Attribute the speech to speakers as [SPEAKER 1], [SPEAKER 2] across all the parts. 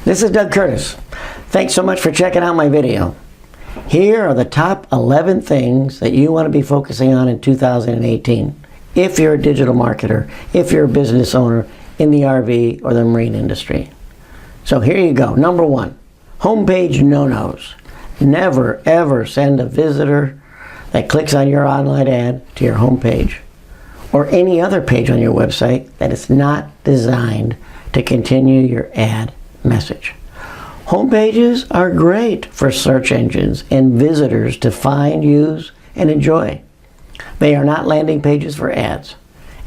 [SPEAKER 1] This is Doug Curtis. Thanks so much for checking out my video. Here are the top 11 things that you want to be focusing on in 2018 if you're a digital marketer, if you're a business owner in the RV or the marine industry. So here you go. Number 1, homepage no-nos. Never ever send a visitor that clicks on your online ad to your homepage or any other page on your website that is not designed to continue your ad message. Homepages are great for search engines and visitors to find, use, and enjoy. They are not landing pages for ads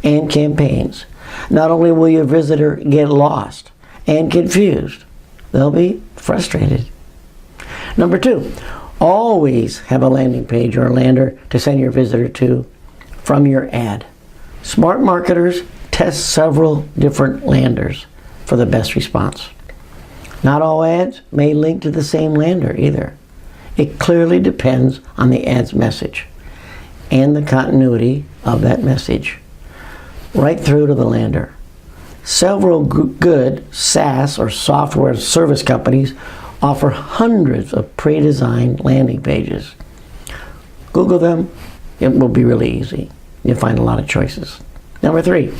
[SPEAKER 1] and campaigns. Not only will your visitor get lost and confused, they'll be frustrated. Number 2, always have a landing page or a lander to send your visitor to from your ad. Smart marketers test several different landers for the best response. Not all ads may link to the same lander either. It clearly depends on the ad's message and the continuity of that message right through to the lander. Several good SAAS or software service companies offer hundreds of pre-designed landing pages. Google them. It will be really easy. You'll find a lot of choices. Number 3,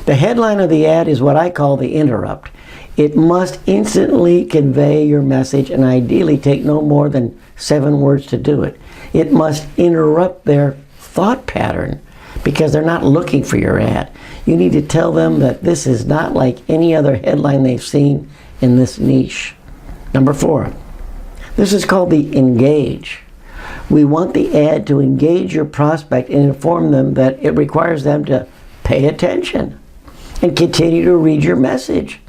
[SPEAKER 1] the headline of the ad is what I call the interrupt. It must instantly convey your message and ideally take no more than 7 words to do it. It must interrupt their thought pattern because they're not looking for your ad. You need to tell them that this is not like any other headline they've seen in this niche. Number 4, this is called the engage. We want the ad to engage your prospect and inform them that it requires them to pay attention and continue to read your message.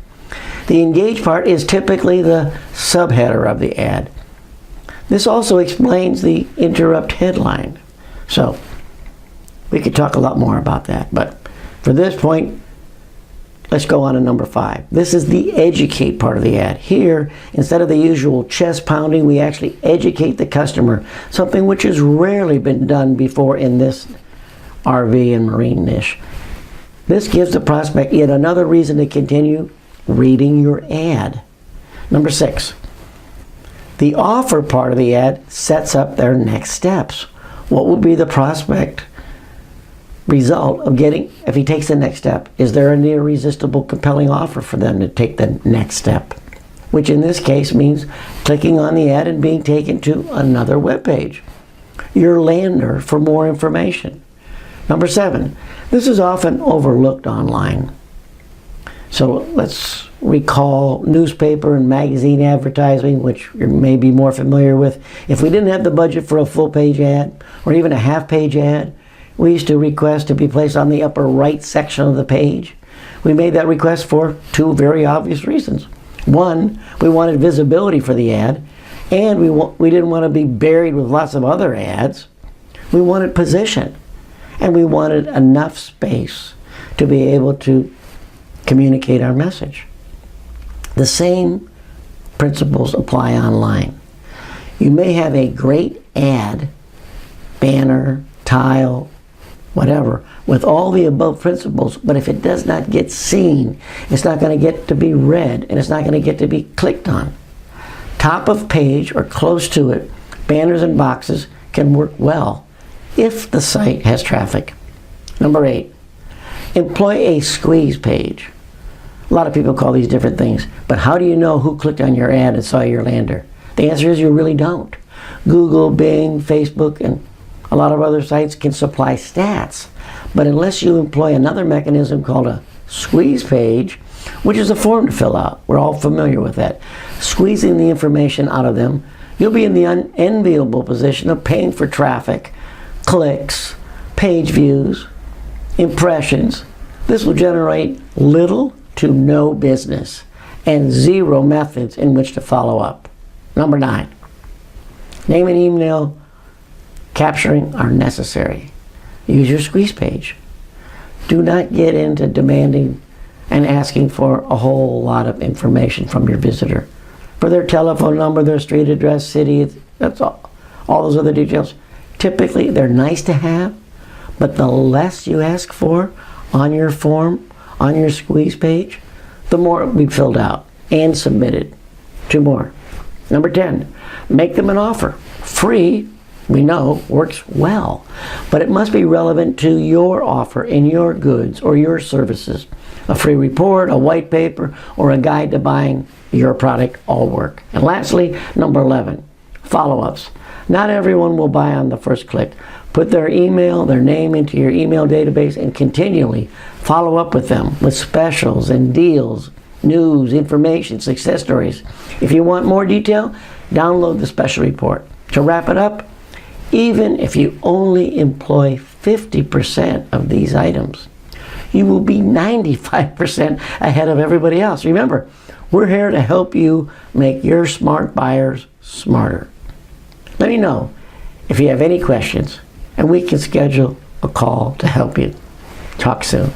[SPEAKER 1] The engage part is typically the subheader of the ad. This also explains the interrupt headline. So we could talk a lot more about that, but for this point, let's go on to number 5. This is the educate part of the ad. Here, instead of the usual chest pounding, we actually educate the customer, something which has rarely been done before in this RV and marine niche. This gives the prospect yet another reason to continue reading your ad. Number 6, the offer part of the ad sets up their next steps. What will be the prospect result of getting, if he takes the next step? Is there an irresistible, compelling offer for them to take the next step? Which in this case means clicking on the ad and being taken to another web page, your lander for more information. Number 7, this is often overlooked online. So let's recall newspaper and magazine advertising, which you may be more familiar with. If we didn't have the budget for a full page ad or even a half page ad, we used to request to be placed on the upper right section of the page. We made that request for 2 very obvious reasons. 1, we wanted visibility for the ad, and we didn't want to be buried with lots of other ads. We wanted position, and we wanted enough space to be able to communicate our message. The same principles apply online. You may have a great ad, banner, tile, whatever, with all the above principles, but if it does not get seen, it's not going to get to be read, and it's not going to get to be clicked on. Top of page or close to it, banners and boxes can work well if the site has traffic. Number 8, employ a squeeze page. A lot of people call these different things, but how do you know who clicked on your ad and saw your lander? The answer is you really don't. Google, Bing, Facebook, and a lot of other sites can supply stats, but unless you employ another mechanism called a squeeze page, which is a form to fill out, we're all familiar with that, squeezing the information out of them, you'll be in the unenviable position of paying for traffic, clicks, page views, impressions. This will generate little to no business and 0 methods in which to follow up. Number 9, name and email capturing are necessary. Use your squeeze page. Do not get into demanding and asking for a whole lot of information from your visitor. For their telephone number, their street address, city, that's all those other details. Typically, they're nice to have, but the less you ask for on your form, on your squeeze page, the more it will be filled out. and submitted. 2 more. Number 10, make them an offer. Free, we know, works well, but it must be relevant to your offer and your goods or your services. A free report, a white paper, or a guide to buying your product all work. And lastly, number 11, follow-ups. Not everyone will buy on the first click. Put their email, their name into your email database and continually follow up with them with specials and deals, news, information, success stories. If you want more detail, download the special report. To wrap it up, even if you only employ 50% of these items, you will be 95% ahead of everybody else. Remember, we're here to help you make your smart buyers smarter. Let me know if you have any questions, and we can schedule a call to help you. Talk soon.